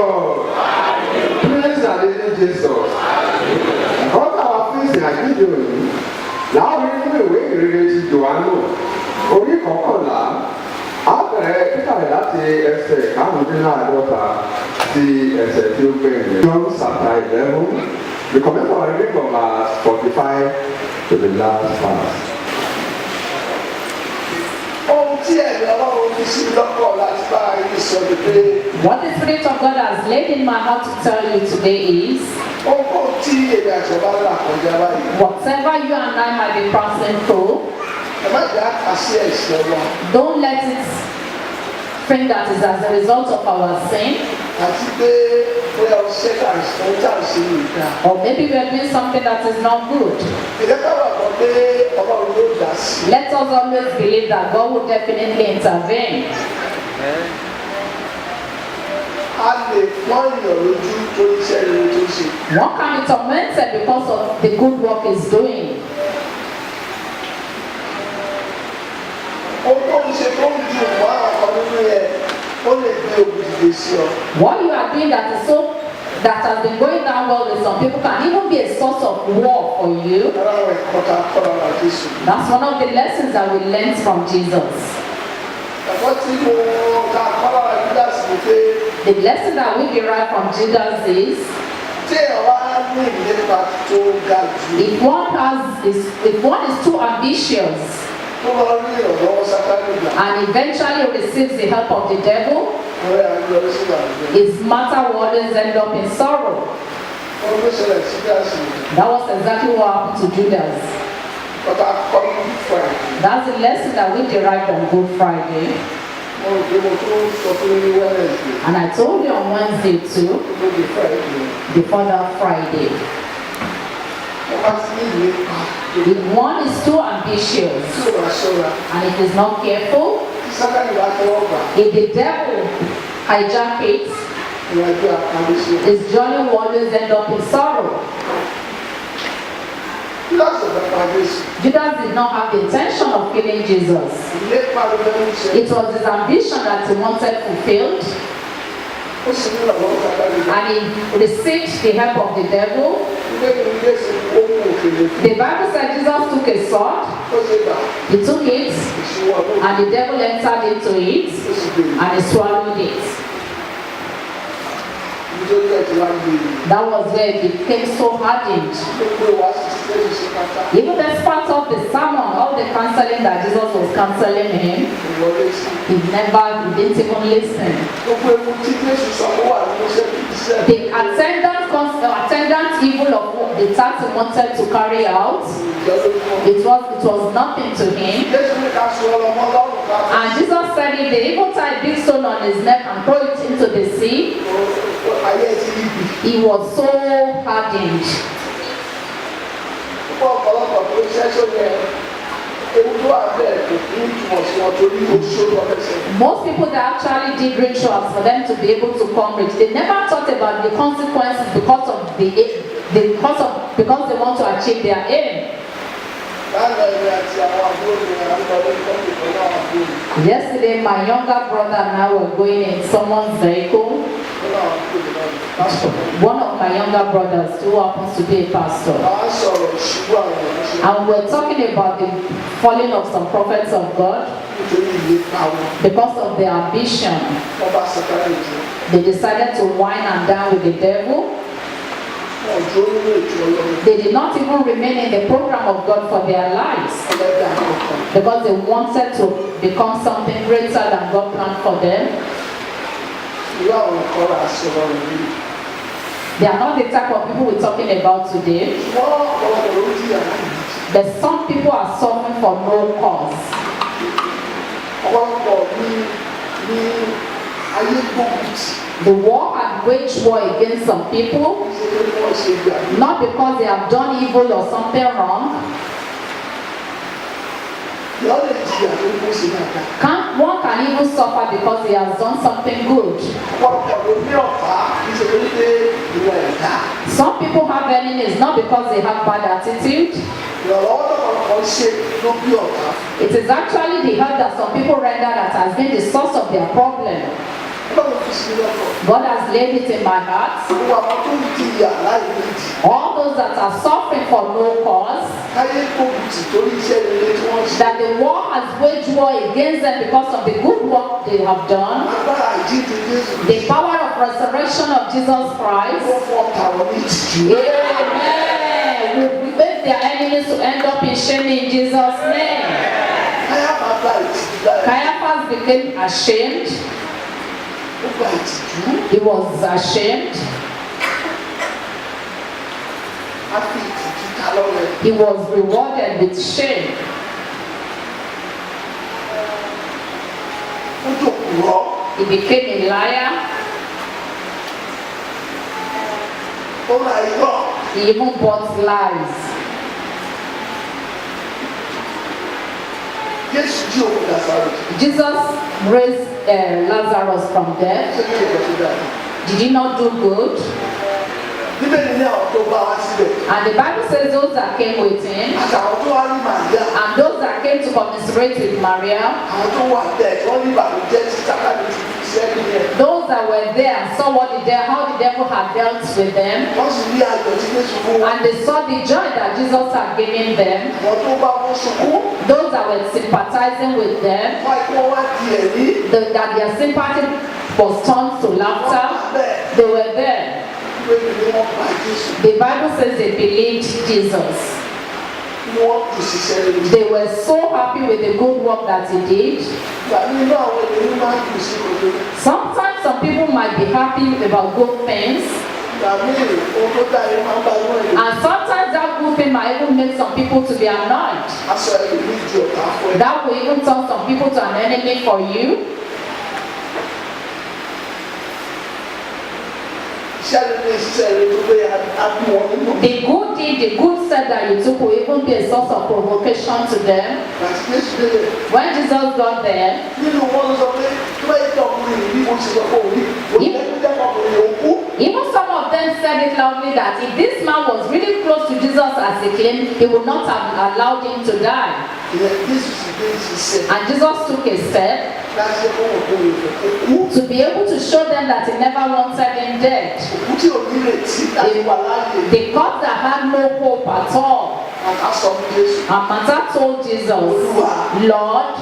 Jesus. Praise the living Jesus. What our facing àgbéjọ láàrin nínú ìwé ìrere ti Jòhánù orí kọkànlá á bẹ̀rẹ̀ kíkàlẹ̀ láti ẹsẹ̀ karùndínláàádọ́ta sí ẹsẹ̀ tí ó gbẹ̀yìn. John chapter 11, we commence our reading from verse 45 to the last verse. What the Spirit of God has laid in my heart to tell you today is whatever you and I might be passing through, don't let it think that is as a result of our sin, or maybe we are doing something that is not good. Let us always believe that God will definitely intervene. One can be tormented because of the good work he's doing. What you are doing that has been going down well with some people can even be a source of war for you. That's one of the lessons that we learned from Jesus. The lesson that we derive from Jesus is if one is too ambitious and eventually receives the help of the devil, his matter will always end up in sorrow. That was exactly what happened to Judas. That's the lesson that we derived on Good Friday. And I told you on Wednesday too, before that Friday. If one is too ambitious and if he's not careful, if the devil hijacks it, his journey will always end up in sorrow. Judas did not have the intention of killing Jesus. It was his ambition that he wanted fulfilled. And he received the help of the devil. The Bible said Jesus took a sword, he took it, and the devil entered into it, and he swallowed it. That was where it became so hardened. Even despite of the sermon, all the counseling that Jesus was counseling him, he didn't even listen. The attendant evil of the task he wanted to carry out, it was nothing to him. And Jesus said if they even tie a big stone on his neck and throw it into the sea, he was so hardened. Most people that actually did rituals for them to be able to come rich, they never thought about the consequences because they want to achieve their aim. Yesterday, my younger brother and I were going in someone's vehicle. One of my younger brothers who happens to be a pastor. And we're talking about the falling of some prophets of God because of their ambition. They decided to wine and dine with the devil. They did not even remain in the program of God for their lives because they wanted to become something greater than God planned for them. They are not the type of people we're talking about today. But some people are suffering for no cause. The war had waged war against some people, not because they have done evil or something wrong. One can even suffer because he has done something good. Some people have enemies not because they have bad attitude. It is actually the help that some people render that has been the source of their problem. God has laid it in my heart. All those that are suffering for no cause, that the war has waged war against them because of the good work they have done, the power of resurrection of Jesus Christ, amen, will make their enemies to end up in shame in Jesus' name. Caiaphas became ashamed. He was ashamed. He was rewarded with shame. He became a liar. He even bought lies. Jesus raised Lazarus from death. Did he not do good? And the Bible says those that came with him, and those that came to commiserate with Maria, those that were there and saw how the devil had dealt with them, and they saw the joy that Jesus had given them, those that were sympathizing with them, that their sympathy was turned to laughter, they were there. The Bible says they believed Jesus. They were so happy with the good work that he did. Sometimes some people might be happy about good things, and sometimes that good thing might even make some people to be annoyed. That will even turn some people to an enemy for you. The good deed, the good step that you took will even be a source of provocation to them. When Jesus got there, even some of them said it loudly that if this man was really close to Jesus as he claimed, he would not have allowed him to die. And Jesus took a step to be able to show them that he never wanted him dead. The corpse that had no hope at all. And Martha told Jesus, Lord,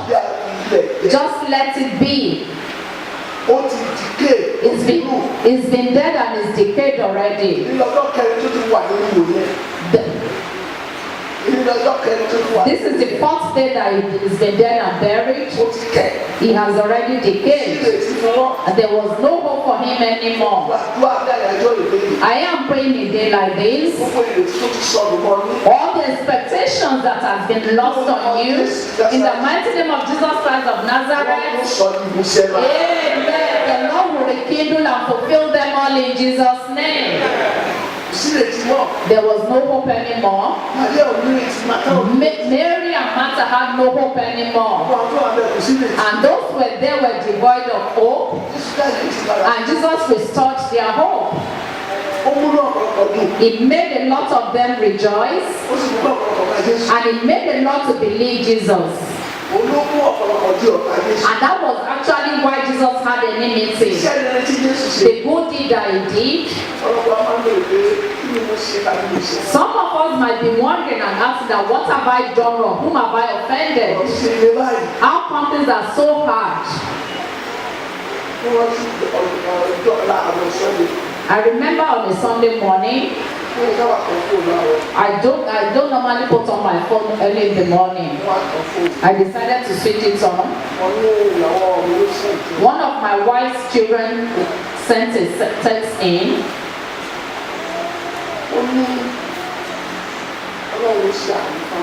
just let it be. It's been dead and it's decayed already. This is the fourth day that he's been dead and buried. He has already decayed. And there was no hope for him anymore. I am praying a day like this. All the expectations that have been lost on you, in the mighty name of Jesus Christ of Nazareth, amen. The Lord will rekindle and fulfill them all in Jesus' name. There was no hope anymore. Mary and Martha had no hope anymore. And those who were there were devoid of hope. And Jesus restored their hope. It made a lot of them rejoice. And it made a lot to believe Jesus. And that was actually why Jesus had enmity. The good deed that he did. Some of us might be wondering and asking that what have I done wrong? Whom have I offended? How come things are so hard? I remember on a Sunday morning, I don't normally put on my phone early in the morning. I decided to switch it on. One of my wife's children sent a text in.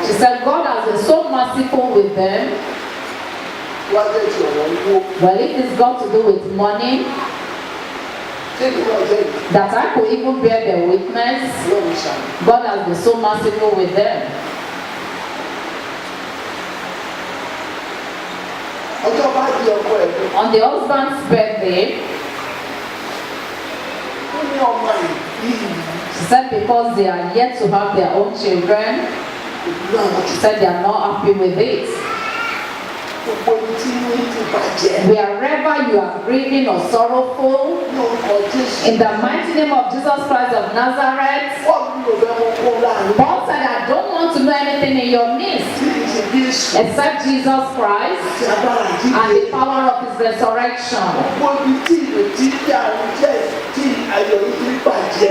She said, God has been so merciful with them. Well, if it's got to do with money, that I could even bear their witness, God has been so merciful with them. On the husband's birthday, she said because they are yet to have their own children, she said they are not happy with it. Wherever you are grieving or sorrowful, in the mighty name of Jesus Christ of Nazareth, Paul said, I don't want to know anything in your midst except Jesus Christ and the power of his resurrection.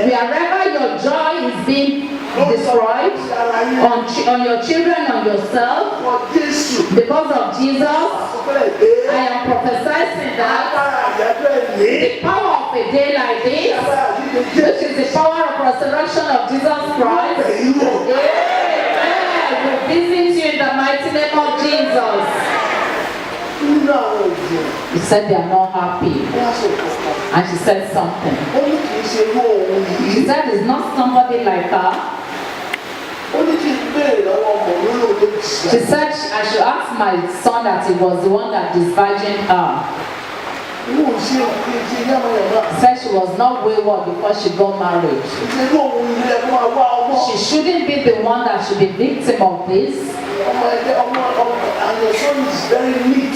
Wherever your joy is being destroyed on your children, on yourself, because of Jesus, I am prophesying that the power of a day like this, which is the power of resurrection of Jesus Christ, will visit you in the mighty name of Jesus. He said they are not happy. And she said something. She said it's not somebody like her. She said I should ask my son that he was the one that disvirgined her. Said she was not wayward before she got married. She shouldn't be the one that should be victim of this. And your son is very neat.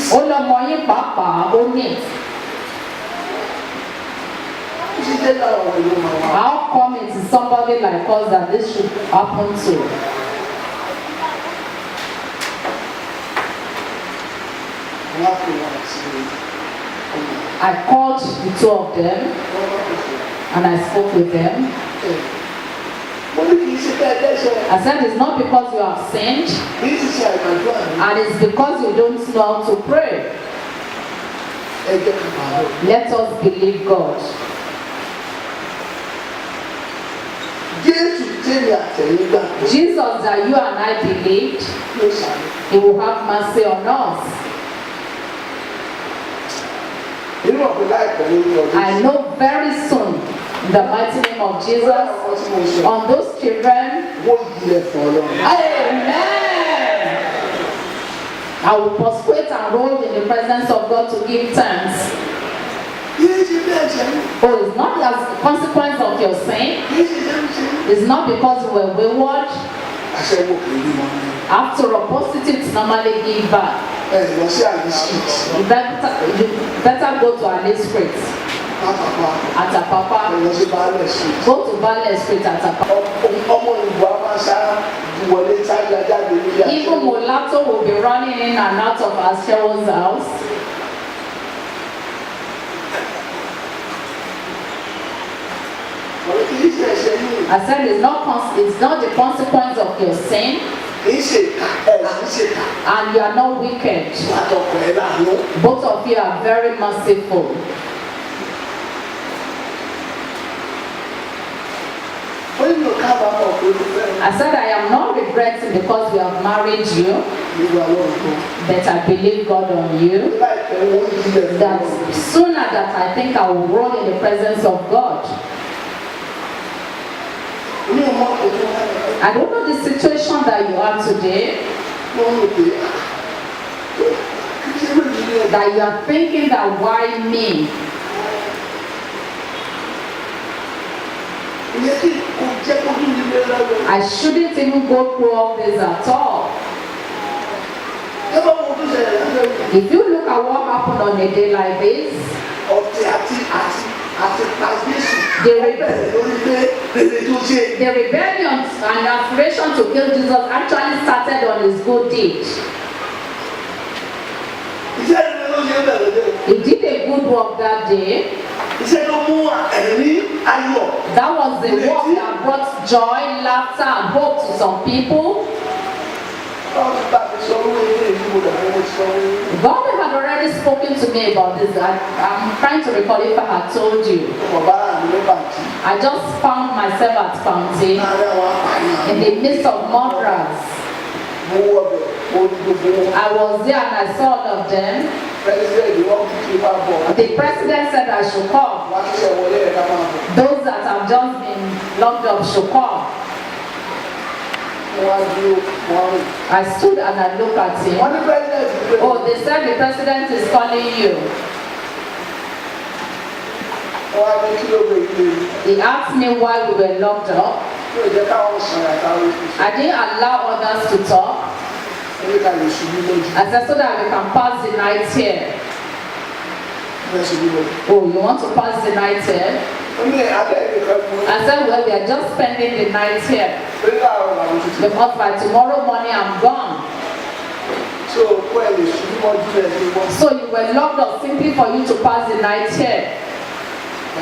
How come it is somebody like us that this should happen to? I called the two of them and I spoke with them. I said it's not because you have sinned, and it's because you don't know how to pray. Let us believe God. Jesus that you and I believed, he will have mercy on us. I know very soon, in the mighty name of Jesus, on those children, amen. I will prostrate and roll in the presence of God to give thanks. Oh, it's not as a consequence of your sin. It's not because you were wayward. After all, prostitutes normally give back. You better go to Alice Street. Atapapa. Go to Valley Street, Atapapa. Even Mulatto will be running in and out of Ashero's house. I said it's not the consequence of your sin. And you are not wicked. Both of you are very merciful. I said I am not regretting because we have married you, but I believe God on you, that sooner that I think I will roll in the presence of God. I don't know the situation that you are today, that you are thinking that why me? I shouldn't even go through all this at all. If you look at what happened on a day like this, the rebellion and aspiration to kill Jesus actually started on his good deed. He did a good work that day. That was the work that brought joy, laughter, and hope to some people. God had already spoken to me about this. I'm trying to recall if I had told you. I just found myself at Fountain in the midst of murderers. I was there and I saw all of them. The president said I should come. Those that have just been locked up should come. I stood and I looked at him. Oh, they said the president is calling you. He asked me why we were locked up. I didn't allow others to talk. I said, so that we can pass the night here. Oh, you want to pass the night here? I said, well, we are just spending the night here. Because by tomorrow morning I'm gone. So you were locked up simply for you to pass the night here. I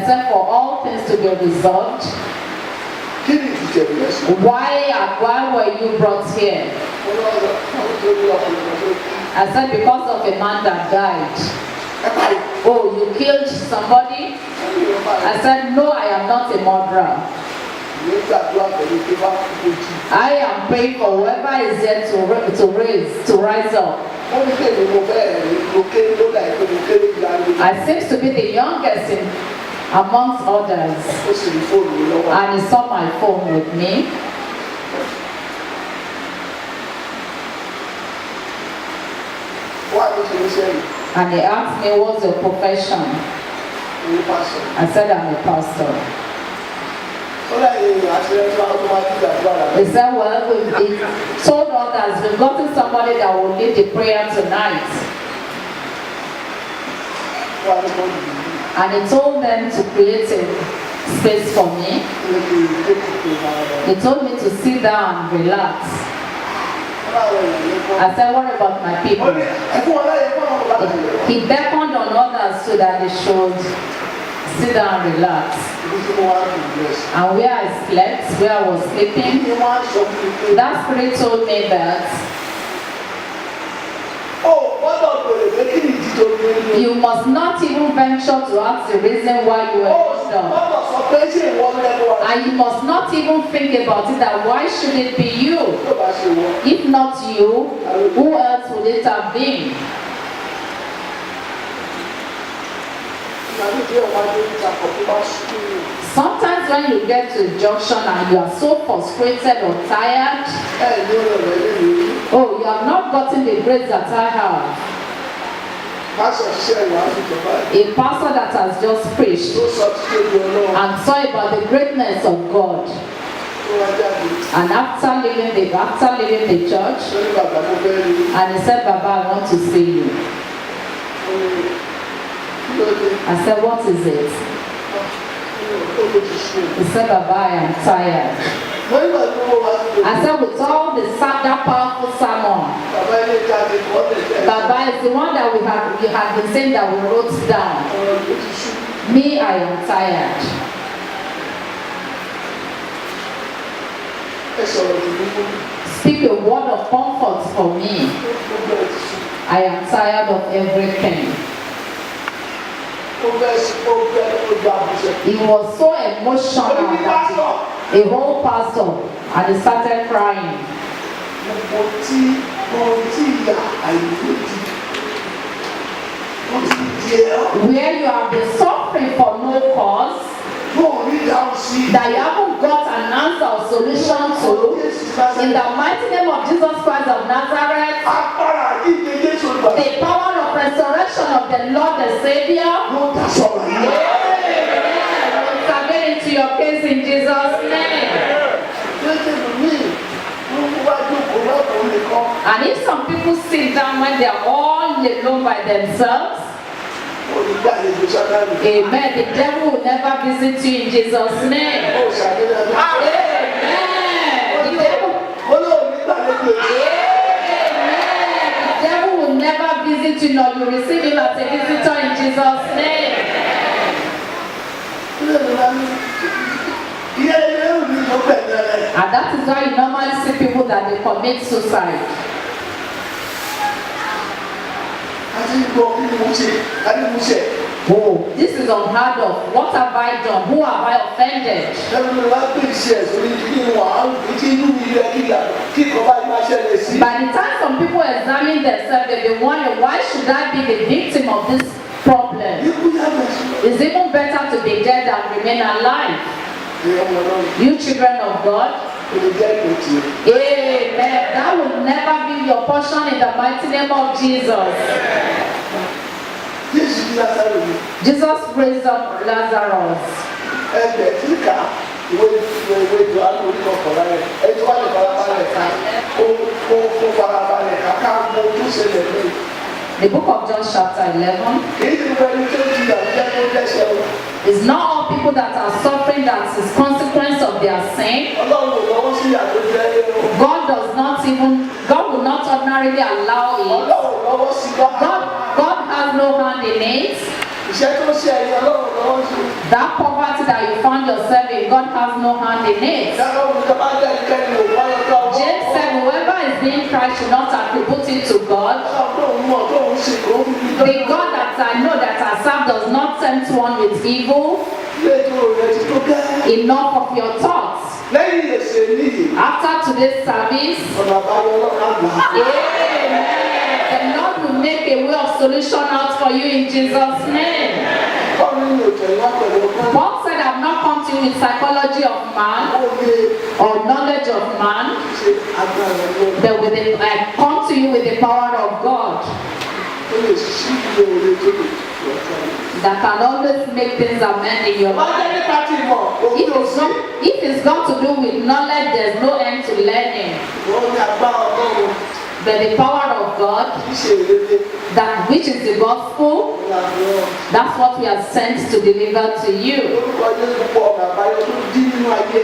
said, for all things to be resolved. Why were you brought here? I said, because of a man that died. Oh, you killed somebody? I said, no, I am not a murderer. I am praying for whoever is there to rise up. I seem to be the youngest amongst others. And he saw my phone with me. And he asked me, what's your profession? I said, I'm a pastor. He said, well, we told others, we've gotten somebody that will lead the prayer tonight. And he told them to create a space for me. He told me to sit down and relax. I said, what about my people? He beckoned on others so that they should sit down and relax. And where I slept, where I was sleeping, that spirit told me that you must not even venture to ask the reason why you were locked up. And you must not even think about it, that why should it be you? If not you, who else would it have been? Sometimes when you get to a junction and you are so frustrated or tired, oh, you have not gotten the grace that I have. A pastor that has just preached and saw about the greatness of God. And after leaving the church, and he said, Baba, I want to see you. I said, what is it? He said, Baba, I am tired. I said, with all that powerful sermon, Baba is the one that we have been saying that we wrote down. Me, I am tired. Speak a word of comfort for me. I am tired of everything. He was so emotional that a whole pastor, and he started crying. Where you have been suffering for no cause, that you haven't got an answer or solution to, in the mighty name of Jesus Christ of Nazareth, the power of resurrection of the Lord the Savior, will intervene into your case in Jesus' name. And if some people sit down when they are all alone by themselves, amen, the devil will never visit you in Jesus' name. Amen. The devil will never visit you, nor you receive him as a visitor in Jesus' name. And that is why you normally see people that they commit suicide. Oh, this is unheard of. What have I done? Who have I offended? By the time some people examine themselves, they'll be wondering, why should I be the victim of this problem? It's even better to be dead than remain alive. You children of God, amen. That will never be your portion in the mighty name of Jesus. Jesus raised up Lazarus. kó farabalẹ̀ kàkà mọ tó ṣẹlẹ̀ lẹ́yìn. The book of John chapter 11 kì í ti pẹ̀lú tó ti àwùjọ tó dẹ́ṣẹ̀ o. is not all people that are suffering that is consequence of their sin. Ọlọ́run ò lọ́wọ́ sí àtúnjẹ o. God will not ordinarily allow it. Ọlọ́run ò lọ́wọ́ sí God has no hand in it. Iṣẹ́ tó ṣe ẹ̀yìn Ọlọ́run ò lọ́wọ́ sí. That poverty that you found yourself in, God has no hand in it. James said, whoever is being tried should not attribute it to God. The God that I know that I serve does not tempt one with evil. Enough of your thoughts. After today's service, amen. The Lord will make a way of solution out for you in Jesus' name. Paul said, I have not come to you with psychology of man or knowledge of man, but I come to you with the power of God that can always make things amend in your life. If it's got to do with knowledge, there's no end to learning. But the power of God, that which is the gospel, that's what we are sent to deliver to you.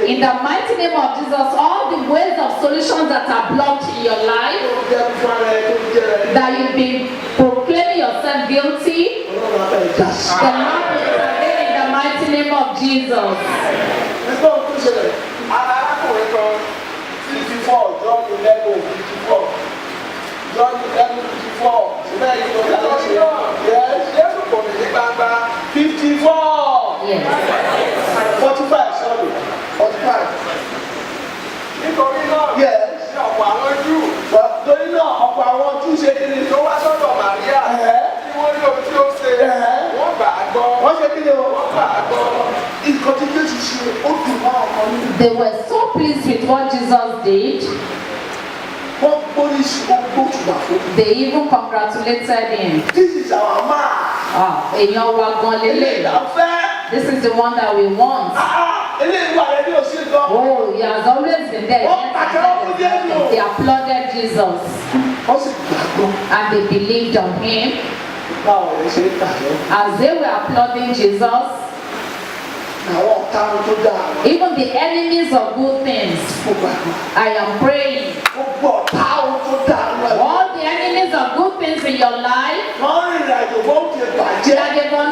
In the mighty name of Jesus, all the ways of solutions that are blocked in your life, that you've been proclaiming yourself guilty, the Lord will intervene in the mighty name of Jesus. John 11:54. Yes. 54. Yes. 45. Sorry. 45. Nítorí náà, Yes. ní ọ̀pọ̀ àwọn Júù Torí náà ọ̀pọ̀ àwọn Júù ṣe kí ni tó wá sọ́dọ̀ Màríà tí wọ́n rí ohun tí ó ṣe, wọ́n gbà á gbọ́. wọ́n ṣe kí ni o. Wọ́n gbà á gbọ́. Nǹkan tí Jésù ṣe ó dùn mọ́ ọkọ nínú. They were so pleased with what Jesus did, Wọ́n gbórí sí gbogbo ìgbà fún. they even congratulated him. This is our man. Èèyàn wa gan Ilé lélẹ̀. ìdáfẹ́. This is the one that we want. Ilé ìwà rẹ̀ ní òsì gan. Oh, he has always been there. They applauded Jesus Wọ́n sì gbàgbọ́. and they believed on him. Báwo lè ṣe é kà lọ? As they were applauding Jesus, Àwọn ọ̀tá tó dáa. even the enemies of good things, Mo gbàgbọ́. I am praying. Gbogbo ọ̀tá tó dáa lọ. All the enemies of good things in your life, Wọ́n rìnrìn àjò bó ti bàjẹ́.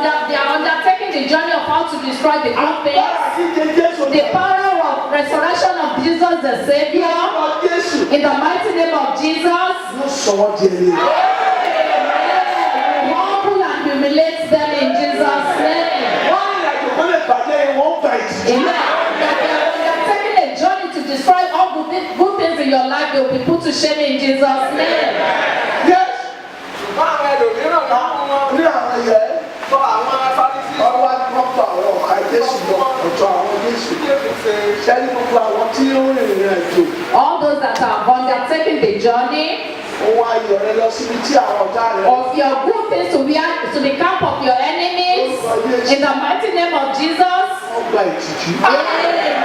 that they are undertaking the journey of how to destroy the good things. Agbára jíjẹ Jésù. The power of resurrection of Jesus the Savior, Ọmọ Jésù. in the mighty name of Jesus, Yóò sọ wọ́n di ẹni. humble and humiliate them in Jesus' name. Wọ́n rìnrìn àjò bó lè bàjẹ́ wọ́n gbà ìtìjú. Amen. That they are undertaking a journey to destroy all good things in your life, they will be put to shame in Jesus' name. Yes. Ṣùgbọ́n àwọn ẹlòmíràn nínú wọn Ní àwọn yẹn. sọ àwọn Farisí Ọwọ́ àdúgbò àwọn ọ̀ka Jésù lọ ọ̀tọ̀ àwọn Jésù. tí èmi ṣe. Sẹ́ni gbogbo àwọn tí ó rìnrìn àjò. All those that have undertaken the journey Òun ayọ̀ rẹ lọ síbi tí àwọn ọ̀tá rẹ̀. of your good things to the camp of your enemies, in the mighty name of Jesus, Wọ́n gba ìtìjú. amen.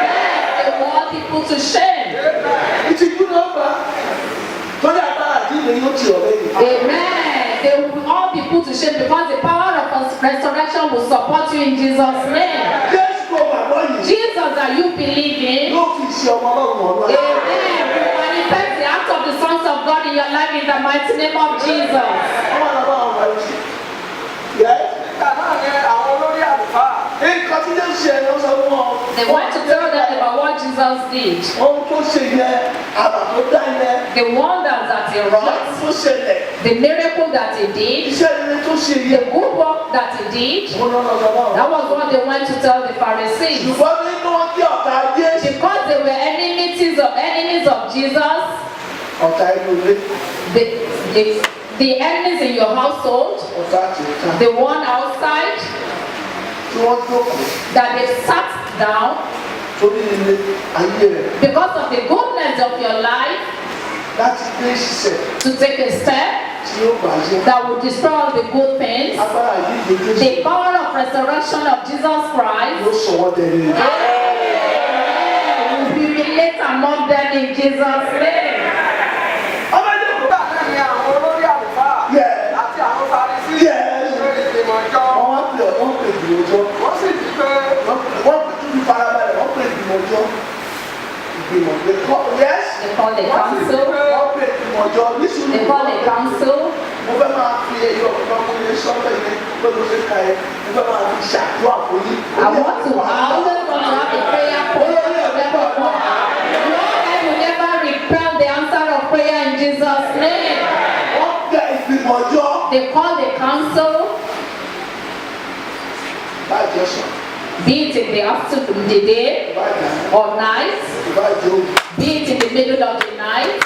They want people to shame. Ìtìjú náà gbà. Lórí agbára àdínlẹ̀ yóò ti ọ̀rẹ́ yìí. Amen. They will all be put to shame because the power of resurrection will support you in Jesus' name. Jésù kò gbàgbọ́ yìí. Jesus that you believe in, Yóò fi ṣe ọmọ ọlọ́run ọ̀nà. amen. We manifest the act of the sons of God in your life in the mighty name of Jesus. Ọmọ àlọ́ àwọn ọmọ yìí. Yẹ́. Nígbà náà ni àwọn olórí àlùfáà Nǹkan tí Jésù ṣe ló sọ fún ọ. They want to tell them about what Jesus did. Ohun tó ṣe yẹn, àbà tó dá yẹn, The wonders that he ọ̀rọ̀ wrought, tó ṣẹlẹ̀, the miracle that he did, iṣẹ́ rere tó ṣe the yẹn. good work that he did. Mo lọ lọ lọ. That was what they went to tell the Pharisees. Ṣùgbọ́n nínú wọn kí ọ̀tá Jésù. Because they were enemies of Jesus, Ọ̀tá inú ilé, the enemies in your household, ọ̀tá tìrìtà. the one outside, Tí wọ́n jókòó that they sat down sórí ilé ayé rẹ̀ because of the goodness of your life láti gbé ṣiṣẹ́ to take a step tí ó bàjẹ́. that will destroy all the good things. Agbára yìí Jésù The power of resurrection of Jesus Christ ló sọ wọ́n dẹni. will humiliate among them in Jesus' name. ìgbìmọ̀jọ́. wọ́n sì ti pé Wọ́n tún fi farabalẹ̀ wọ́n pè ìgbìmọ̀jọ́. Ìgbìmọ̀ they call yes. They call the wọ́n sì ti council. pé Wọ́n pè ìgbìmọ̀jọ́ nísìnyí. They call the council. Mo fẹ́ máa fi ẹyọ ọ̀kan mo lè sọ́tọ̀ yẹn pé mo ṣe ka ẹ mo fẹ́ máa fi ṣàdúrà fún yín. I want to always want to have a prayer point. Lord, I will never repel the answer of prayer in Jesus' name. Wọ́n pè ìgbìmọ̀jọ́. They call the council, Ìbájọ́ sàn, be it in the afternoon, the day ìbájọ́ àná, or night, ìbájọ́ òru. be it in the middle of the night.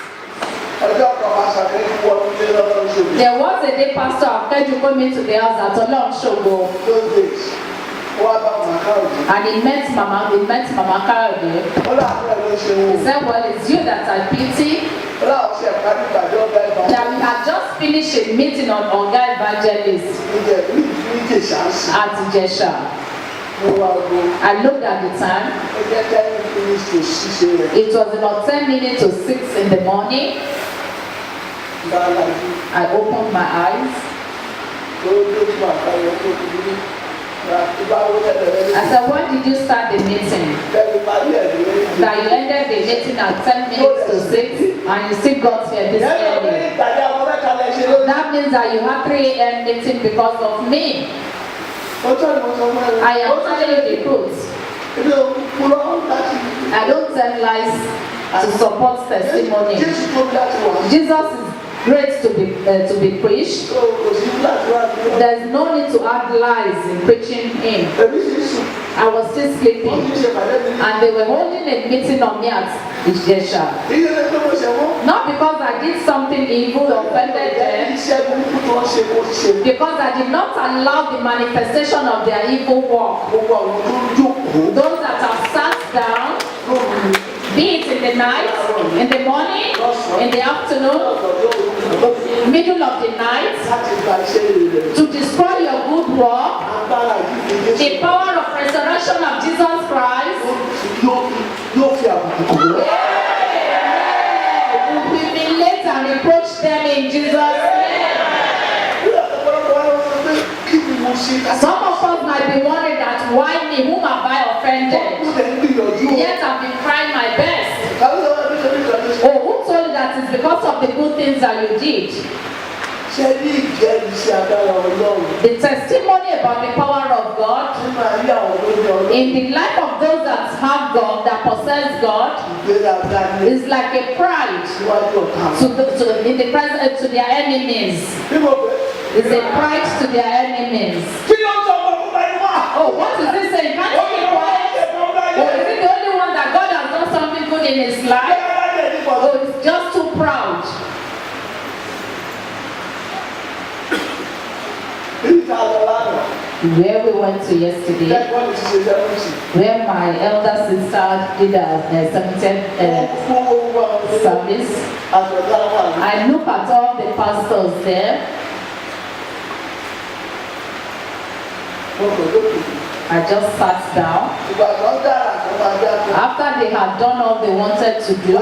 Ọjọ́ kan máa ṣàkẹ́kọ̀ọ́ wọnú ilé lọ́dọ̀ ṣòro. There was a day Pastor Akeju came into the house at Olorun Shogo, Those days, wọ́n á bá màkà òjò. and he met Mama Kayode. Ó láàbẹ̀ ló ṣe wò. He said, well, it's you that I pity. Ó láwọn ṣe ẹ̀ka nígbàjọ́ ọ̀gá ìbàdàn. That we had just finished a meeting on Oga Evangelist Níjẹ̀ níjẹ̀ ṣáàṣì. at Ijesha. Mo wá gbó. I looked at the time. Ó jẹ́ 10 minutes to 6 a.m. It was about 10 minutes to 6 in the morning. Dáadájú. I opened my eyes. Ó lójú àkàyọ̀ tó ti dúró. Ìgbà wo tẹ̀lé rẹ̀? I said, when did you start the meeting? Tẹ̀lé parí ẹ̀ lórí. That you ended the meeting at 10 minutes to 6 and you still got here this Yẹ́n lọ pé early. ìpàdé àwọn mẹ́ta lẹ ṣe lórí. That means that you had 3 a.m. meeting because of me. Ó tọ́ ni mo sọ fún ẹ. I am telling you the truth. Ilé òkúrọ̀ láti. I don't tell lies to support testimony. Jésù tóbi láti wà. Jesus is great to be preached. Kò sí láti wá sí. There's no need to add lies in preaching him. Èmi sì sùn. I was still Wọ́n sleeping, ti ṣe pàdé mi. and they were holding a meeting on me at Ijesha. Ilé ẹgbẹ́ tó mo ṣe wọ́n. Not because I did something evil or offended them, Iṣẹ́ burúkú tó ń ṣe kó ṣe. because I did not allow the manifestation of their evil work. Gbogbo àwọn tó ń jókòó. Those that have sat down, Lóru. be it in the night, in the morning, in the afternoon, middle of the night, Láti gba iṣẹ́ rere. to destroy your good work, Agbára yìí ni the Jésù power of resurrection of Jesus Christ yóò fi àbùkù kò wọ́n. will humiliate and reproach them in Jesus' name. Nígbà tó pọ́npọ́n wá lọ́wọ́ sọ pé kí ni mo ṣe. Some of us might be wondering that why me, whom have I offended? Mo lè ń gbìyànjú. Yet I've been trying my best. Kàwé lọ́wọ́ ẹbí tó ní ìgbàlódé. Oh, who told you that it's because of the good things that you did? Ṣé ní ìjẹ́rìí sí agbára Ọlọ́run? The testimony about the power of God Nínú ayé àwọn olóyè Ọlọ́run. in the life of those that have God, that possess God, Ìgbéraga ní is like a pride síwájú ọ̀tá. in the presence to their enemies. Bí mo bẹ̀. It's a pride to their enemies. Kí ló ń sọ fún ọkùnrin báyìí wá? Oh, what is this saying? Can't you keep quiet? Oh, is it the only one that God has done something good in his life? Oh, he's just too proud. Where we went to yesterday, where my elder sister did a 70th service, I look at all the pastors there. I just sat down. After they had done all they wanted to do,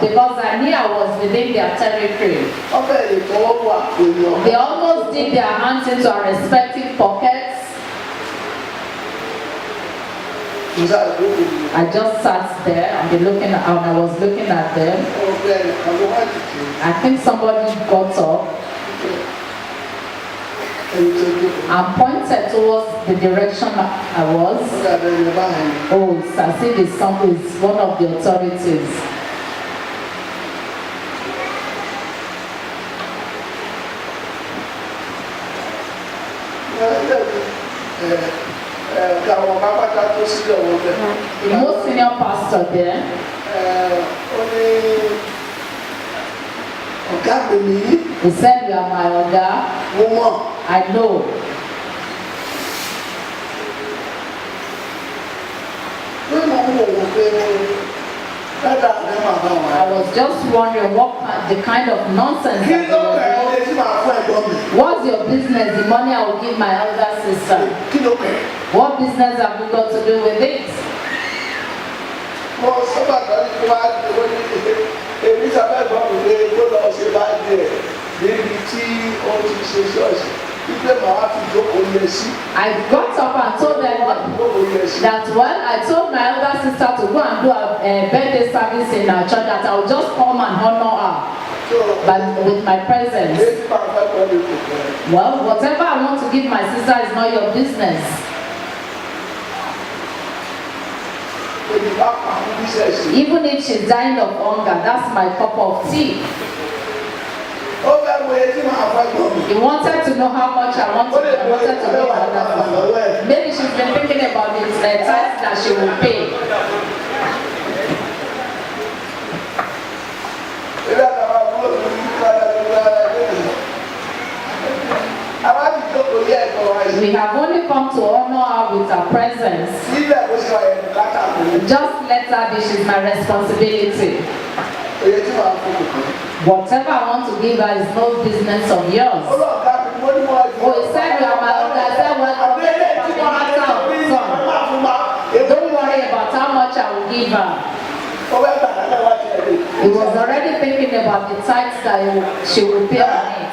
because I knew I was within their territory, they almost did their hands into our respective pockets. I just sat there and I was looking at them. I think somebody got up and pointed towards the direction I was. Oh, it's as if it's one of the authorities. The most senior pastor there, he said, "You are my Oga. I know." I was just wondering the kind of nonsense that they were doing. What's your business? The money I will give my elder sister. What business have you got to do with it? I got up and told them that when I told my elder sister to go and do a birthday service in our church, that I would just come and honor her with my presence. Well, whatever I want to give my sister is not your business. Even if she's dying of hunger, that's my cup of tea. He wanted to know how much I wanted to know other. Maybe she's been thinking about the tax that she will pay. We have only come to honor her with our presence. Just let her be, she's my responsibility. Whatever I want to give her is no business of yours. Oh, he said you are my elder. I said, well, don't worry about how much I will give her. He was already thinking about the tithes that she will pay on it.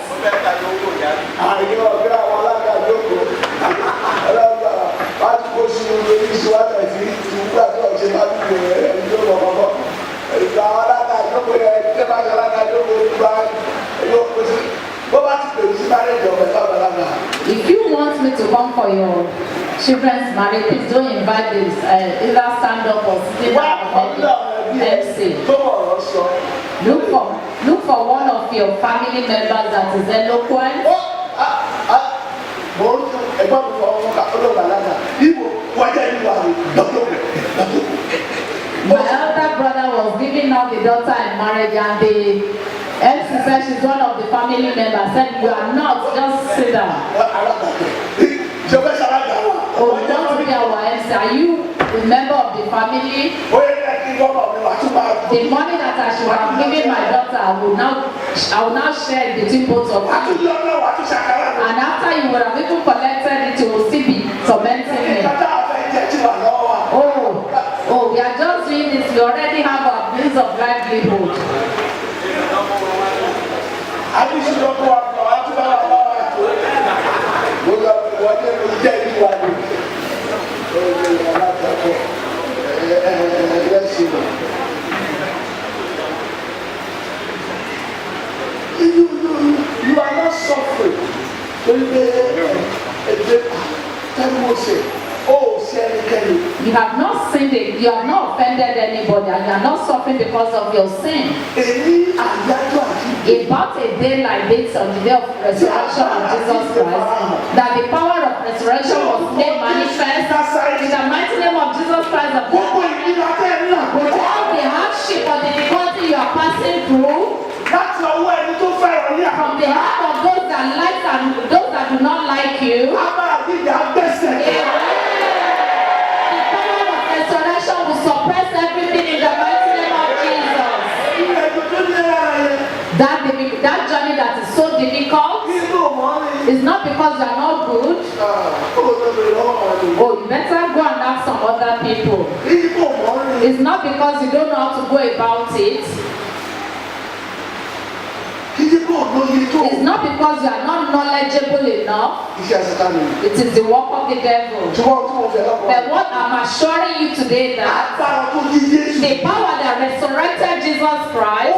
If you want me to come for your children's marriage, please don't invite this either stand up or sit down MC. Look for one of your family members that is eloquent. My elder brother was giving out the daughter in marriage, and the MC said she's one of the family members. Said you are not, just sit down. Oh, you want to be our MC? Are you a member of the family? The money that I should have given my daughter, I will now share it between both of us. And after you would have even collected it, you will still be tormenting me. Oh, we are just doing this. We already have our means of livelihood. You are not suffering. You have not sinned, you have not offended anybody, and you are not suffering because of your sin. About a day like this, on the day of resurrection of Jesus Christ, that the power of resurrection was made manifest in the mighty name of Jesus Christ. With all the hardship or difficulty you are passing through, from the heart of those that like and those that do not like you, the power of resurrection will suppress everything in the mighty name of Jesus. That journey that is so difficult is not because you are not good. Oh, you better go and ask some other people. It's not because you don't know how to go about it. It's not because you are not knowledgeable enough. It is the work of the devil. But what I'm assuring you today that the power that resurrected Jesus Christ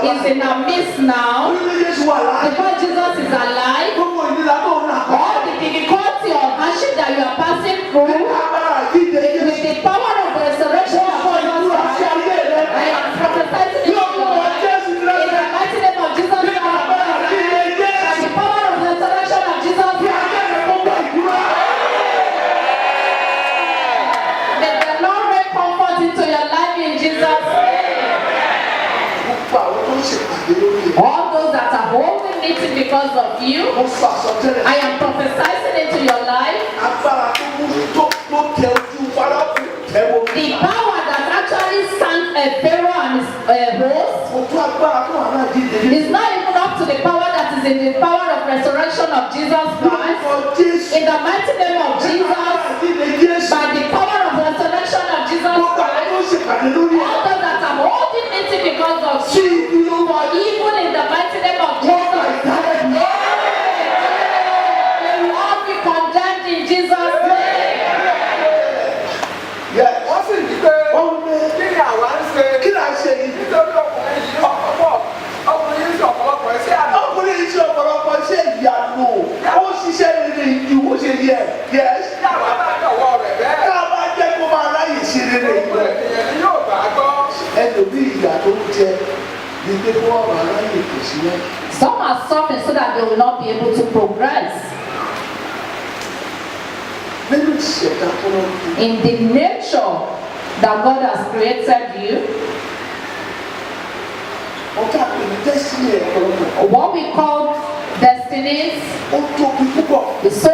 is in our midst now. Because Jesus is alive, all the difficulty or hardship that you are passing through, with the power of the resurrection of Jesus Christ, I am prophesying in the mighty name of Jesus Christ, and the power of the resurrection of Jesus Christ. May the Lord bring comfort into your life in Jesus' name. All those that are holding meeting because of you, I am prophesying into your life. The power that actually sank Pharaoh and his host is not even up to the power that is in the power of resurrection of Jesus Christ. In the mighty name of Jesus, by the power of resurrection of Jesus Christ, all those that are holding meeting because of you, for evil in the mighty name of Jesus. yes. Tí àwọn bá dọ̀wọ́ rẹ̀ bẹ́ẹ̀. Tá a bá jẹ́ kó máa ráyè sí rere Gbogbo yìí. ènìyàn ni yóò gbà á gbọ́. Ẹlòmíì ìyà tó ń jẹ ní pé kó wọ́n máa ráyè kò sí náà. Some are suffering so that they will not be able to progress. Nínú ìṣẹ̀dá tó lọ bí. In the nature that God has created you, Ọ̀tá pè ní destiny ẹ̀kọ́. what we call destinies Ó tóbi púpọ̀. is so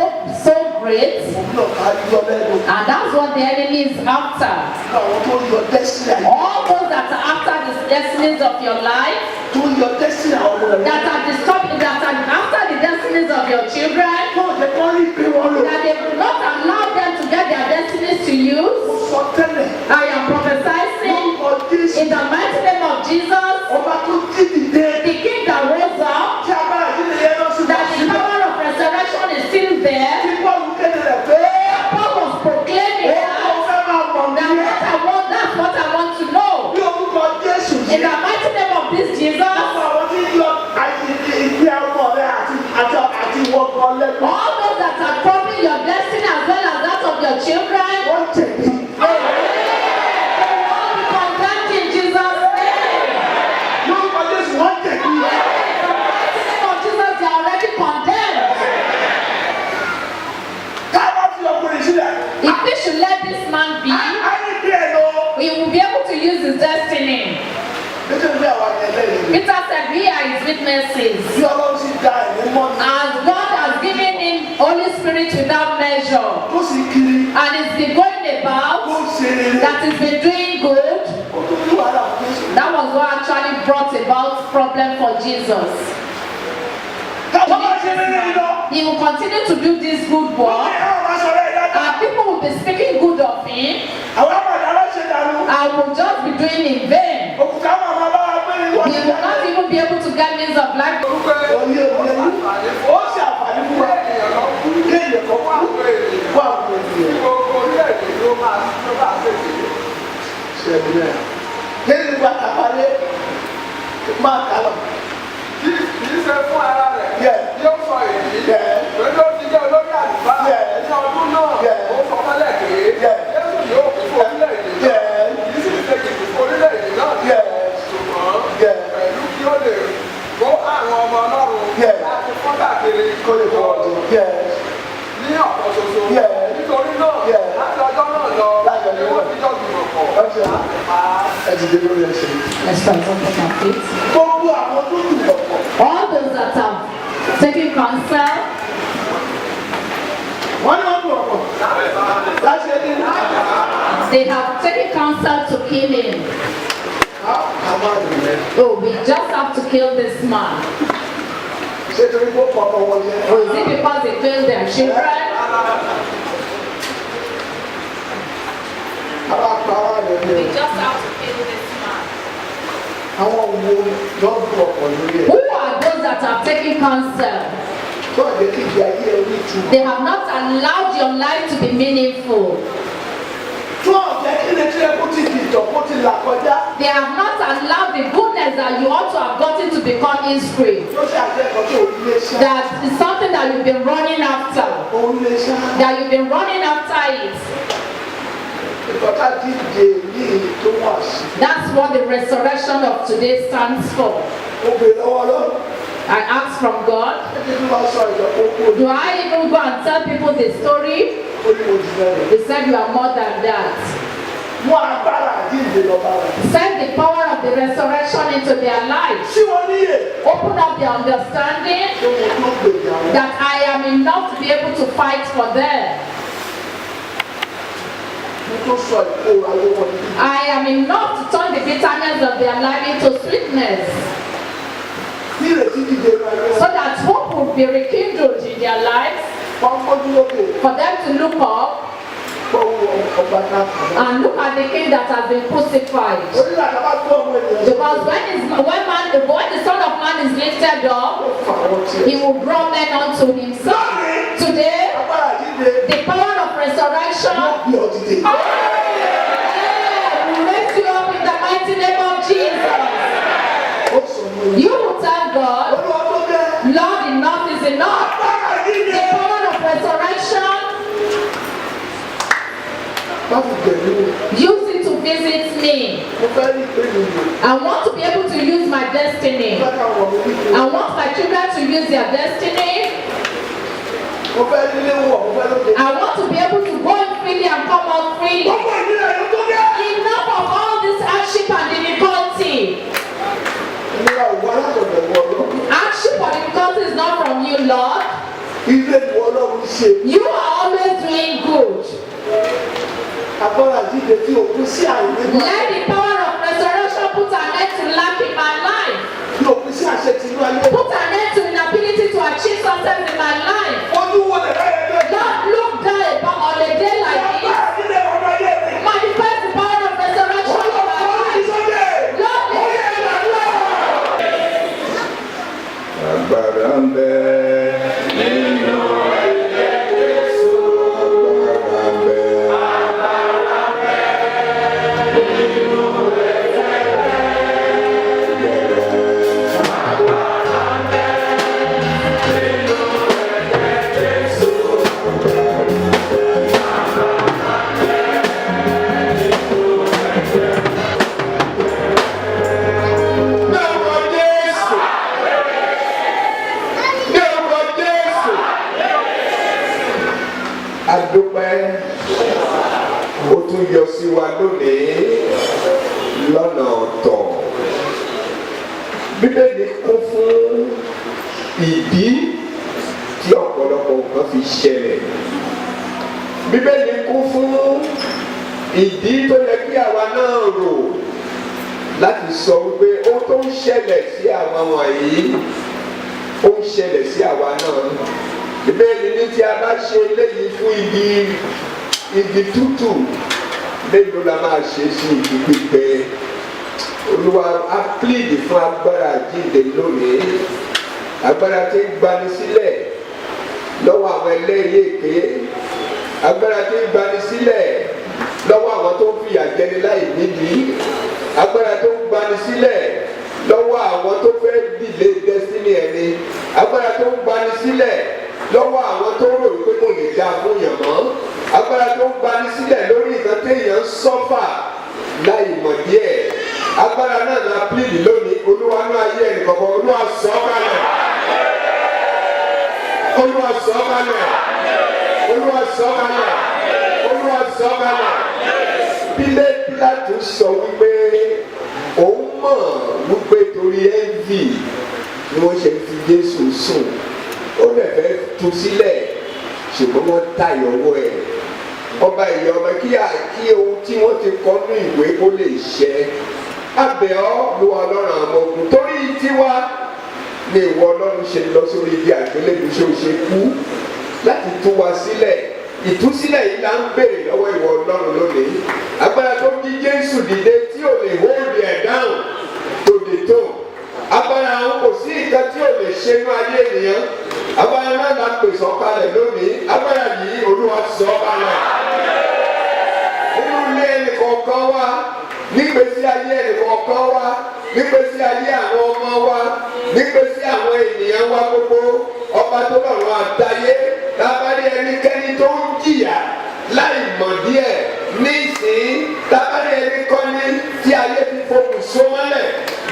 great, Òun náà ká yọ lẹ́nu. and that's what the enemy is after. Àwọn tó yọ destiny àyè. All those that are after the destinies of your life, Tó yọ destiny àwọn ọmọ rẹ̀. that are disturbing, that are after the destinies of your children, Náà jẹ́ kó rí pé wọ́n lò. that they will not allow them to get their destinies to use. Mo sọ tẹ́lẹ̀. I am prophesying Lórúkọ Jésù. in the mighty name of Jesus, Ọba tó jí dìde. the king that rose up, Tí a bá àjílẹ̀ yẹn lọ sí that the power of resurrection is still there. Tí Pọ́ọ̀lù kéde rẹ̀ pé. Paul was proclaiming Ó that, fẹ́ máa mọ̀ that ní. that's what I want to know. Ní orúkọ Jésù In yìí. the mighty name of this Jesus, Gbogbo àwọn tí yọ ìgbé ọmọ rẹ̀ àti ìwọ́gbọ́n lẹ́nu. all those that are troubling your destiny as well as that of your children, Wọ́n tẹ̀lé. they will all be condemned in Jesus' name. Lórúkọ Jésù wọ́n tẹ̀lé. In the mighty name of Jesus, they are already condemned. Ká bá fi ọkùnrin sílẹ̀. If we should let this man be, Á ní bí ẹ̀ lọ. we will be able to use his destiny. Nítorí bí àwọn ẹlẹ́yìn rẹ̀. Peter said, we are his witnesses. Bí Ọlọ́run sì dá ẹ̀mí mọ́ ní. As God has given him Holy Spirit without measure, Tó sì kiri. and he's been going Tó about, ṣe rere. that he's been doing good, Ó tó ní wàhálà fún Jésù. that was what actually brought about problem for Jesus. Káwọn bá ṣe rere yìí lọ. He will continue to do this good Wọ́n work, ní àwọn máa sọ̀rọ̀ ẹ̀ dáadáa. and people will be speaking good of him, Àwọn àmàlà aláṣẹ dànù. and will just be doing in vain. Òkùnkà máa máa bá wa gbé ní wọ́n He ti will not even be able to get means of life. Wípé Oyè oyè yìí. Ó ṣe àǹfààní fún wa. ènìyàn lọ kú. Kéèyàn kan Fún àwọn kú. ènìyàn. Fún àwọn ènìyàn. Gbogbo orílẹ̀-èdè ló máa tètè. Ṣẹ̀dúrà. Kéèyàn nígbà kápálẹ̀ máa kà lọ. Kì í ṣe fún ara rẹ̀. Yeah. Yóò sọ èyí. Yeah. Lójó ti jẹ́ olórí àlùfáà. Yeah. Ní ọdún náà, Yeah. ó sọ mọ́lẹ̀ pé Yeah. Jésù yóò kú fún orílẹ̀-èdè náà. Yeah. Kì í sì ṣe kìkì fún orílẹ̀-èdè náà. Yeah. Ṣùgbọ́n Yeah. pẹ̀lú kí ó lè kó àwọn ọmọ Ọlọ́run Yeah. láti fọ́n káàkiri Kó lè fọwọ́ jọ. Yẹ. ní ọ̀pọ̀ ṣoṣo. Yeah. Nítorí náà, Yeah. láti ọjọ́ náà lọ, Láti ọjọ́ ni wọ́n náà. ti jọ gbìmọ̀ pọ̀ Ọjọ́. láti pa á. Ẹ ti dé lórí ẹsẹ̀. Let's try something like this. Gbogbo àwọn tó dùn lọ̀pọ̀. All those that have taken counsel, Wọ́n ní wọ́n dùn lọ̀pọ̀. Láti ẹni. they have taken counsel to kill him. Àwọn àdùnnẹ́. Oh, we just have to kill this man. Ṣé torí kó pọ̀ ọmọ wọn yẹn? Or is it because they killed their children? Àwọn àpárá rẹ̀ We ni. just have to kill this man. Àwọn wo ló ń dùn ọ̀pọ̀ lórí ẹ̀? Who are those that have taken counsel? Tó àjẹ́ kí ìgbé ayé ẹ rí tu. They have not allowed your life to be meaningful. Tó àjẹ́ kí lè tẹ́ kó ti di ìtàn kó ti là kọjá. They have not allowed the goodness that you ought to have gotten to become history. Tó ṣe àjẹ́ kan tó orílẹ̀ ṣá. That is something that you've been running after. Orílẹ̀ ṣá. That you've been running after it. Ìtọ́ta díje ní tó wà sí. That's what the resurrection of today stands for. Ó gbé lọ́wọ́ lọ́rùn. I ask from God, Ẹni tó bá sọ ìjọba owó do I even go and tell people the story? ó ní mo ti bẹ̀rẹ̀. They said you are more than that. Mú agbára àdíje lọ́ba rẹ̀. Send the power of the resurrection into their lives. Tí wọ́n níyè. Open up their understanding Tó mo tó gbèjà wọn. that I am enough to be able to fight for them. Mo tó sọ ìkóra ayé wọn ní. I am enough to turn the bitterness of their life into sweetness, Bí ìrètí díje ní ayé so wọn. that hope will be rekindled in their lives, Wọ́n fojú lókè. for them to look up Gbọ́wọ́ ọba náà. and look at the king that has been crucified. Onílà kan bá gbọ́ ọmọ ènìyàn. Because when the Son of Man is lifted up, Ó fà wọ́n tiẹ̀. he will draw men unto himself. Today, Agbára àdíje. the power of resurrection Bí ọ̀dìdè. will raise you up in the mighty name of Jesus. Ó sọ mọ́ ẹ. You will tell God, Olúwa tó bẹ́ẹ̀. Lord, enough is enough. Agbára àdíje. The power of resurrection resurrection. Use it to visit me. I want to be able to use my destiny. I want my children to use their destiny. I want to be able to go in freely and come out freely. Enough of all this hardship and difficulty. Hardship or difficulty is not from you, Lord. You are always doing good. Let the power of resurrection put an end to lack in my life. Put an end to inability to achieve success in my life. Lord, look down on a day like this. Manifest the power of resurrection in my life. Adúpẹ́ ó tún yọ sí wa lónìí lọ́nà ọ̀tọ̀. Bíbélì kún fún ìdí tí ọ̀pọ̀lọpọ̀ nǹkan fi ṣẹlẹ̀. Bíbélì kún fún ìdí tó yẹ kí àwa náà rò láti sọ wípé ó tó ń ṣẹlẹ̀ sí àwọn wọ̀nyí ó ń ṣẹlẹ̀ sí àwa náà. Bíbélì ní tí a bá ṣe léyìí fún igi tútù mélòó la máa ṣe sí igi gbígbẹ. Olúwa á pílìdì fún agbára àjíǹde lónìí, agbára tí ń gbani sílẹ̀ lọ́wọ́ àwọn ẹlẹ́rìí èké, agbára tí ń gbani sílẹ̀ lọ́wọ́ àwọn tó ń fìyà jẹni láì nídìí, agbára tó ń gbani sílẹ̀ lọ́wọ́ àwọn tó fẹ́ dìlé destiny ẹni, agbára tó ń gbani sílẹ̀ lọ́wọ́ àwọn tó rò wípé kò lè dá fún yàn mọ́, agbára tó ń gbani sílẹ̀ lórí nǹkan téèyàn ń sọ́fà láì mọ̀ díẹ̀. Agbára náà la pílìdì lónìí. Olúwa náà ayé ẹnì kọ̀ọ̀kan, Olúwa sọ̀ ọ́ kalẹ̀, Olúwa sọ̀ ọ́ kalẹ̀, Olúwa sọ̀ ọ́ kalẹ̀, Olúwa sọ̀ ọ́ kalẹ̀. Pílátù sọ wípé òun mọ̀ wípé torí envy ni wọ́n ṣe fi Jésù sùn. Ó lè fẹ́ tú sílẹ̀ ṣùgbọ́n wọ́n tayọ̀ ọwọ́ ẹ̀. Ọba ìyọ̀mọ kí ohun tí wọ́n ti kọ ní ìwé kó lè ṣẹ. Abẹ́ ọ́ lu Ọlọ́run àwọn ogun torí tiwa ni ìwọ Ọlọ́run ṣe lọ sórí ibi àgbélébùú ṣe kú láti tú wa sílẹ̀. Ìtúsílẹ̀ yìí la ń béèrè lọ́wọ́ ìwọ Ọlọ́run lónìí. Agbára tó jí Jésù dìde tí ò lè hold ẹ̀ down tòde tó. Agbára àwọn kò sí nǹkan tí ò lè ṣe inú ayé ènìyàn. Agbára náà la pè sọ̀kalẹ̀ lónìí. Agbára yìí Olúwa sọ̀kalẹ̀. Nínú ilé ẹnìkọ̀ọ̀kan wa, nígbèsí ayé ẹnìkọ̀ọ̀kan wa, nígbèsí ayé àwọn ọmọ wa, nígbèsí àwọn ènìyàn wa gbogbo. Ọba tó lọ́rùn àtayé, tábàrí ẹnikẹ́ni tó ń jìyà láì mọ̀ díẹ̀ nísìnyí, tábàrí ẹnikọ́ni tí ayé ti fokùn sómọ́lẹ̀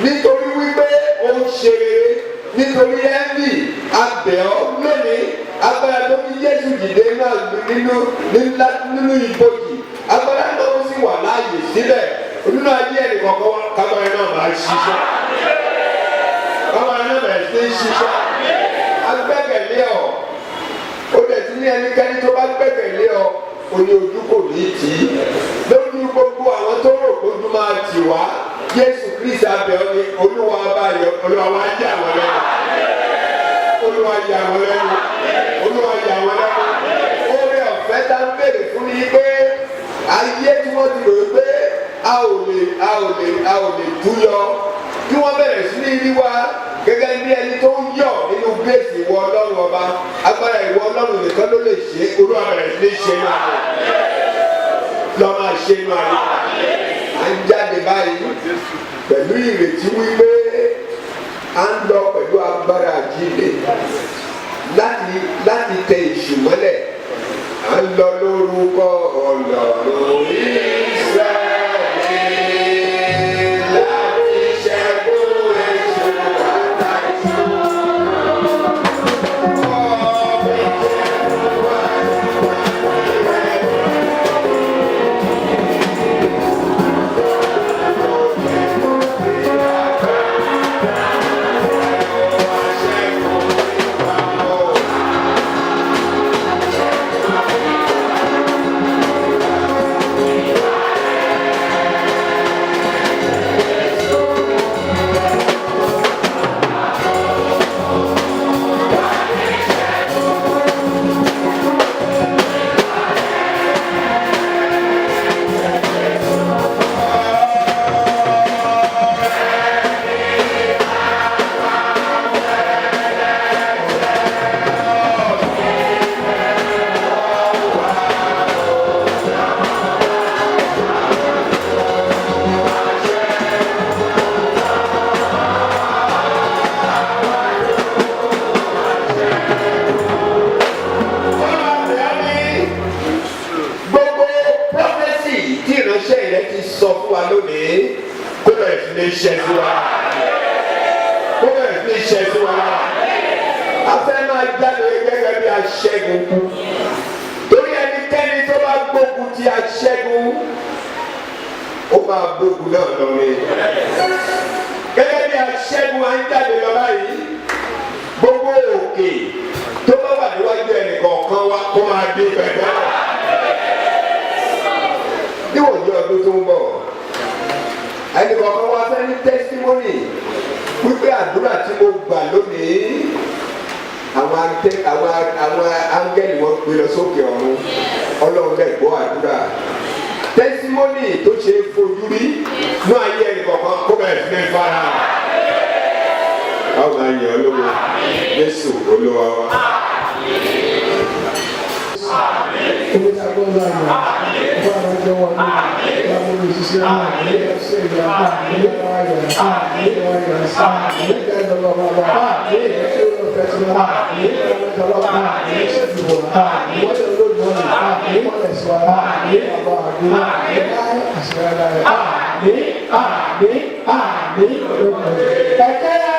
nítorí wípé ó ń ṣe rere, nítorí ẹ́ńbì abẹ́ ọ́ lónìí. Agbára tó fi Jésù dìde náà nínú ìbòjì, agbára náà ó sì wà láàyè síbẹ̀. Onínú ayé ẹnì kọ̀ọ̀kan kábàárà náà máa ṣiṣẹ́, kábàárà náà bẹ̀rẹ̀ sí í ṣiṣẹ́. Agbẹ́kẹ̀lé ọ̀, ó dẹ̀ ti ní ẹnikẹ́ni tó bá gbẹ́kẹ̀lé ọ̀ oní ojú kò ní tì í. Lójú gbogbo àwọn tó rò kójú máa tì wá, Jésù Kristi abẹ́ ọ ní Olúwa báyọ̀, Olúwa wá yà wọ́n lẹ́nu, Olúwa yà wọ́n lẹ́nu, Olúwa yà wọ́n lẹ́nu. Oore ọ̀fẹ́ tá ń béèrè fún ni pé ayé tí wọ́n ti rò pé a ò lè túyọ, kí wọ́n bẹ̀rẹ̀ sí ní rí wa gẹ́gẹ́ bí ẹni tó ń yọ̀ nínú gbèsè ìwọ Ọlọ́run ọba. Agbára ìwọ Ọlọ́run nìkan ló lè ṣe. Olúwa bẹ̀rẹ̀ sí ní ṣe inú àná, lọ́ máa ṣe inú àná. À ń jáde báyìí pẹ̀lú ìrètí wípé à ń lọ pẹ̀lú agbára àjíǹde láti tẹ ìṣù mọ́lẹ̀ à ń lọ lórúkọ Ọlọ́run Ísírẹ́lì láti ṣẹ́gun èṣù àtàìsàn. Torí ẹnikẹ́ni tó bá gbógun ti aṣẹ́gun ó máa gbógun náà lọ ni. Gẹ́gẹ́ bí aṣẹ́gun á ń jáde lọ báyìí, gbogbo òkè tó bá wà níwájú ẹnìkọ̀ọ̀kan wa kó máa dé bẹ̀rẹ̀. Níwọ̀n ní ọdún tó ń bọ̀, ẹnìkọ̀ọ̀kan wa fẹ́ ní tẹ́sítímọ́nì wípé àdúrà tí mo gbà lónìí àwọn áńgẹ́lì wọn gbé lọ sókè ọ̀run Ọlọ́run lè gbọ́ àdúrà tẹsímọ́nì tó ṣe fojú rí ní ayé ẹnìkọ̀ọ̀kan kó bẹ̀rẹ̀ sí ní fara àwọn máa yàn olówó Jésù Olúwa wa. Amen.